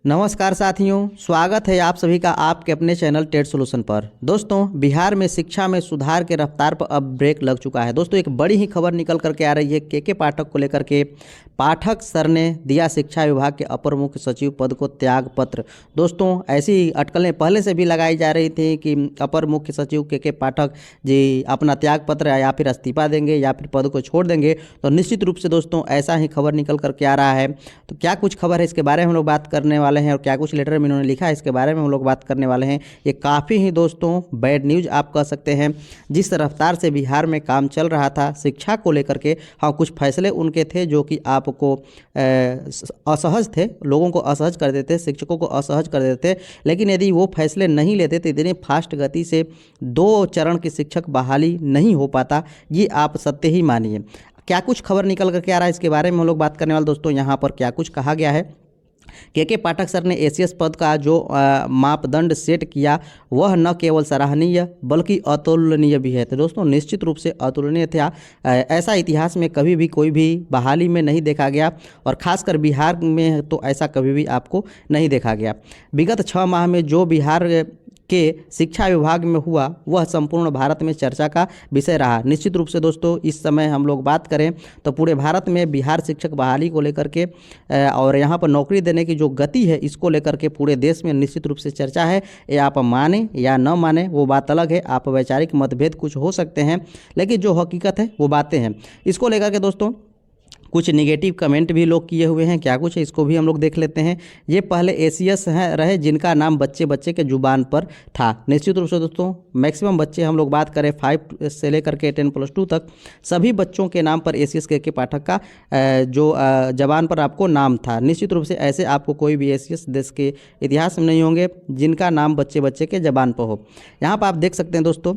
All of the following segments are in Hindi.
नमस्कार साथियों, स्वागत है आप सभी का आपके अपने चैनल टेट सॉल्यूशन पर। दोस्तों, बिहार में शिक्षा में सुधार के रफ्तार पर अब ब्रेक लग चुका है। दोस्तों, एक बड़ी ही खबर निकल करके आ रही है के पाठक को लेकर के। पाठक सर ने दिया शिक्षा विभाग के अपर मुख्य सचिव पद को त्याग पत्र। दोस्तों, ऐसी अटकलें पहले से भी लगाई जा रही थी कि अपर मुख्य सचिव के पाठक जी अपना त्याग पत्र या फिर इस्तीफा देंगे या फिर पद को छोड़ देंगे। तो निश्चित रूप से दोस्तों ऐसा ही खबर निकल करके आ रहा है। तो क्या कुछ खबर है, इसके बारे में हम लोग बात करने वाले हैं और क्या कुछ लेटर में इन्होंने लिखा है, इसके बारे में हम लोग बात करने वाले हैं। ये काफ़ी ही दोस्तों बैड न्यूज़ आप कह सकते हैं। जिस रफ्तार से बिहार में काम चल रहा था शिक्षा को लेकर के, हाँ कुछ फैसले उनके थे जो कि आपको असहज थे, लोगों को असहज कर देते, शिक्षकों को असहज कर देते। लेकिन यदि वो फैसले नहीं लेते तो इतनी फास्ट गति से 2 चरण की शिक्षक बहाली नहीं हो पाता, ये आप सत्य ही मानिए। क्या कुछ खबर निकल करके आ रहा है, इसके बारे में हम लोग बात करने वाले। दोस्तों, यहाँ पर क्या कुछ कहा गया है, के पाठक सर ने एसीएस पद का जो मापदंड सेट किया वह न केवल सराहनीय बल्कि अतुलनीय भी है। तो दोस्तों निश्चित रूप से अतुलनीय था। ऐसा इतिहास में कभी भी कोई भी बहाली में नहीं देखा गया और खासकर बिहार में तो ऐसा कभी भी आपको नहीं देखा गया। विगत 6 माह में जो बिहार के शिक्षा विभाग में हुआ वह संपूर्ण भारत में चर्चा का विषय रहा। निश्चित रूप से दोस्तों इस समय हम लोग बात करें तो पूरे भारत में बिहार शिक्षक बहाली को लेकर के और यहाँ पर नौकरी देने की जो गति है इसको लेकर के पूरे देश में निश्चित रूप से चर्चा है। ये आप माने या न माने वो बात अलग है, आप वैचारिक मतभेद कुछ हो सकते हैं, लेकिन जो हकीकत है वो बातें हैं। इसको लेकर के दोस्तों कुछ निगेटिव कमेंट भी लोग किए हुए हैं। क्या कुछ है इसको भी हम लोग देख लेते हैं। ये पहले एसीएस हैं रहे जिनका नाम बच्चे बच्चे के जुबान पर था। निश्चित रूप से दोस्तों मैक्सिमम बच्चे हम लोग बात करें 5 से लेकर के 10+2 तक सभी बच्चों के नाम पर एसीएस के पाठक का जो जबान पर आपको नाम था। निश्चित रूप से ऐसे आपको कोई भी एसीएस देश के इतिहास में नहीं होंगे जिनका नाम बच्चे बच्चे के जबान पर हो। यहाँ पर आप देख सकते हैं दोस्तों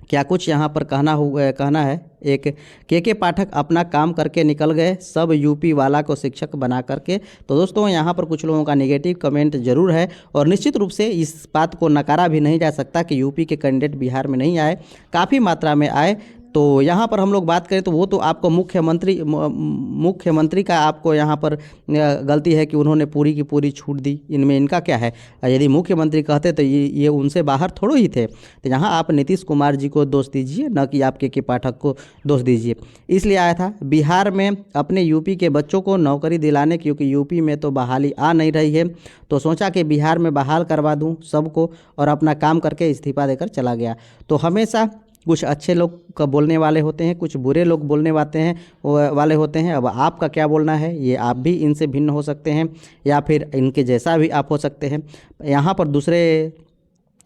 क्या कुछ यहाँ पर कहना है। एक के पाठक अपना काम करके निकल गए, सब यूपी वाला को शिक्षक बना करके। तो दोस्तों यहाँ पर कुछ लोगों का नेगेटिव कमेंट जरूर है और निश्चित रूप से इस बात को नकारा भी नहीं जा सकता कि यूपी के कैंडिडेट बिहार में नहीं आए, काफ़ी मात्रा में आए। तो यहाँ पर हम लोग बात करें तो वो तो आपको मुख्यमंत्री का आपको यहाँ पर गलती है कि उन्होंने पूरी की पूरी छूट दी। इनमें इनका क्या है, यदि मुख्यमंत्री कहते तो ये उनसे बाहर थोड़ो ही थे। तो यहाँ आप नीतीश कुमार जी को दोष दीजिए, न कि आप के पाठक को दोष दीजिए। इसलिए आया था बिहार में अपने यूपी के बच्चों को नौकरी दिलाने, क्योंकि यूपी में तो बहाली आ नहीं रही है। तो सोचा कि बिहार में बहाल करवा दूँ सबको और अपना काम करके इस्तीफा देकर चला गया। तो हमेशा कुछ अच्छे लोग का बोलने वाले होते हैं, कुछ बुरे लोग बोलने वाले होते हैं। अब आपका क्या बोलना है, ये आप भी इनसे भिन्न हो सकते हैं या फिर इनके जैसा भी आप हो सकते हैं। यहाँ पर दूसरे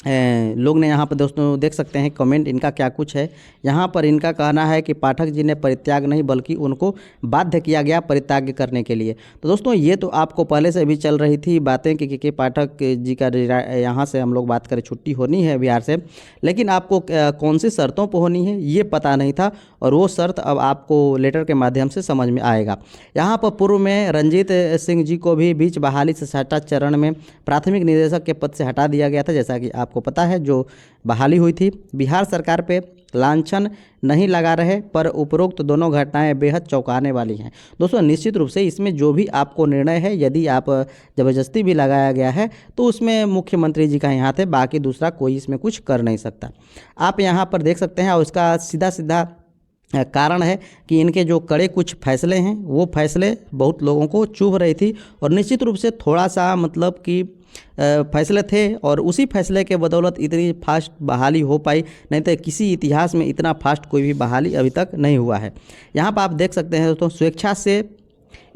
लोग ने यहाँ पर दोस्तों देख सकते हैं कमेंट इनका क्या कुछ है। यहाँ पर इनका कहना है कि पाठक जी ने परित्याग नहीं बल्कि उनको बाध्य किया गया परित्याग करने के लिए। तो दोस्तों ये तो आपको पहले से भी चल रही थी बातें कि के पाठक जी का यहाँ से हम लोग बात करें छुट्टी होनी है बिहार से, लेकिन आपको कौन सी शर्तों पर होनी है ये पता नहीं था और वो शर्त अब आपको लेटर के माध्यम से समझ में आएगा। यहाँ पर पूर्व में रंजीत सिंह जी को भी बीच बहाली से 6 चरण में प्राथमिक निदेशक के पद से हटा दिया गया था। जैसा कि आपको पता है जो बहाली हुई थी, बिहार सरकार पे लांछन नहीं लगा रहे, पर उपरोक्त दोनों घटनाएं बेहद चौंकाने वाली हैं। दोस्तों निश्चित रूप से इसमें जो भी आपको निर्णय है, यदि आप ज़बरदस्ती भी लगाया गया है तो उसमें मुख्यमंत्री जी का ही हाथ है, बाकी दूसरा कोई इसमें कुछ कर नहीं सकता। आप यहाँ पर देख सकते हैं और उसका सीधा सीधा कारण है कि इनके जो कड़े कुछ फैसले हैं वो फैसले बहुत लोगों को चुभ रही थी और निश्चित रूप से थोड़ा सा मतलब कि फैसले थे और उसी फैसले के बदौलत इतनी फास्ट बहाली हो पाई, नहीं तो किसी इतिहास में इतना फास्ट कोई भी बहाली अभी तक नहीं हुआ है। यहाँ पर आप देख सकते हैं दोस्तों स्वेच्छा से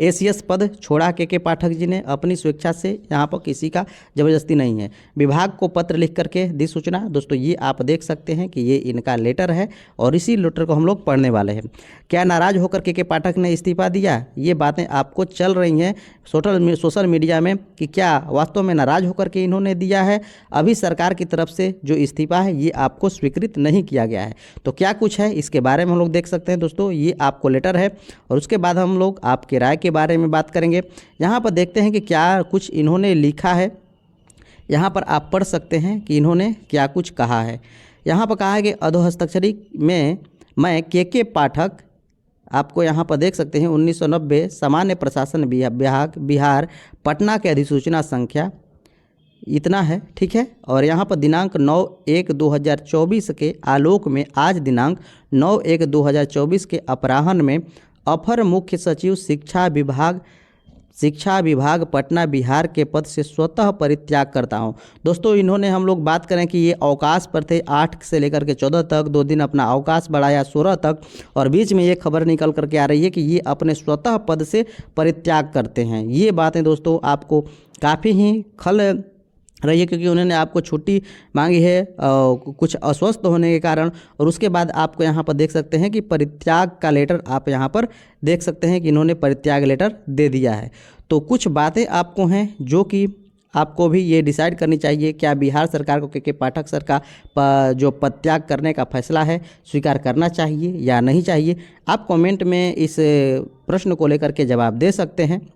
एसीएस पद छोड़ा के पाठक जी ने, अपनी स्वेच्छा से, यहाँ पर किसी का ज़बरदस्ती नहीं है। विभाग को पत्र लिख करके दी सूचना। दोस्तों ये आप देख सकते हैं कि ये इनका लेटर है और इसी लेटर को हम लोग पढ़ने वाले हैं। क्या नाराज़ होकर के पाठक ने इस्तीफा दिया, ये बातें आपको चल रही हैं सोशल मीडिया में कि क्या वास्तव में नाराज़ होकर के इन्होंने दिया है। अभी सरकार की तरफ से जो इस्तीफा है ये आपको स्वीकृत नहीं किया गया है। तो क्या कुछ है इसके बारे में हम लोग देख सकते हैं। दोस्तों ये आपको लेटर है और उसके बाद हम लोग आपके राय के बारे में बात करेंगे। यहाँ पर देखते हैं कि क्या कुछ इन्होंने लिखा है। यहाँ पर आप पढ़ सकते हैं कि इन्होंने क्या कुछ कहा है। यहाँ पर कहा है कि अधोहस्ताक्षरी में मैं के पाठक आपको यहाँ पर देख सकते हैं 1990 सामान्य प्रशासन विभाग बिहार पटना के अधिसूचना संख्या इतना है, ठीक है। और यहाँ पर दिनांक 9/1/2024 के आलोक में आज दिनांक 9/1/2024 के अपराह्न में अपर मुख्य सचिव शिक्षा विभाग पटना बिहार के पद से स्वतः परित्याग करता हूं। दोस्तों इन्होंने, हम लोग बात करें कि ये अवकाश पर थे 8 से लेकर के 14 तक, 2 दिन अपना अवकाश बढ़ाया 16 तक, और बीच में ये खबर निकल करके आ रही है कि ये अपने स्वतः पद से परित्याग करते हैं। ये बातें दोस्तों आपको काफ़ी ही खल रही है, क्योंकि उन्होंने आपको छुट्टी मांगी है कुछ अस्वस्थ होने के कारण, और उसके बाद आपको यहाँ पर देख सकते हैं कि परित्याग का लेटर आप यहाँ पर देख सकते हैं कि इन्होंने परित्याग लेटर दे दिया है। तो कुछ बातें आपको हैं जो कि आपको भी ये डिसाइड करनी चाहिए, क्या बिहार सरकार को के पाठक सर का जो पदत्याग करने का फैसला है स्वीकार करना चाहिए या नहीं चाहिए। आप कमेंट में इस प्रश्न को लेकर के जवाब दे सकते हैं।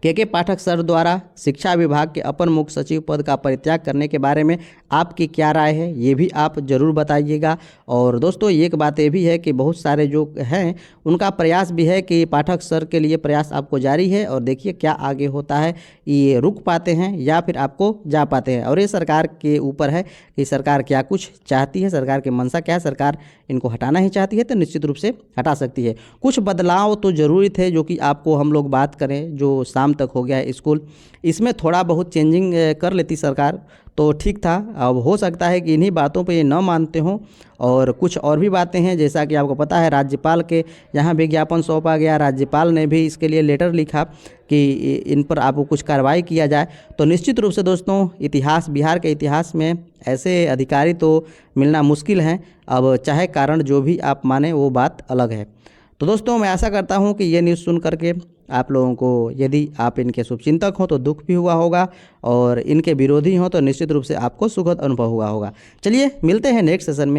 के पाठक सर द्वारा शिक्षा विभाग के अपर मुख्य सचिव पद का परित्याग करने के बारे में आपकी क्या राय है, ये भी आप ज़रूर बताइएगा। और दोस्तों एक बात ये भी है कि बहुत सारे जो हैं उनका प्रयास भी है कि पाठक सर के लिए प्रयास आपको जारी है, और देखिए क्या आगे होता है, ये रुक पाते हैं या फिर आपको जा पाते हैं। और ये सरकार के ऊपर है कि सरकार क्या कुछ चाहती है, सरकार की मंशा क्या है। सरकार इनको हटाना ही चाहती है तो निश्चित रूप से हटा सकती है। कुछ बदलाव तो ज़रूरी थे जो कि आपको हम लोग बात करें, जो शाम तक हो गया है स्कूल, इसमें थोड़ा बहुत चेंजिंग कर लेती सरकार तो ठीक था। अब हो सकता है कि इन्हीं बातों पे ये न मानते हों, और कुछ और भी बातें हैं, जैसा कि आपको पता है राज्यपाल के यहाँ विज्ञापन सौंपा गया, राज्यपाल ने भी इसके लिए लेटर लिखा कि इन पर आपको कुछ कार्रवाई किया जाए। तो निश्चित रूप से दोस्तों इतिहास, बिहार के इतिहास में ऐसे अधिकारी तो मिलना मुश्किल हैं। अब चाहे कारण जो भी आप माने वो बात अलग है। तो दोस्तों मैं आशा करता हूँ कि ये न्यूज़ सुन करके आप लोगों को, यदि आप इनके शुभचिंतक हो तो दुख भी हुआ होगा, और इनके विरोधी हो तो निश्चित रूप से आपको सुखद अनुभव हुआ होगा। चलिए मिलते हैं नेक्स्ट सेशन में।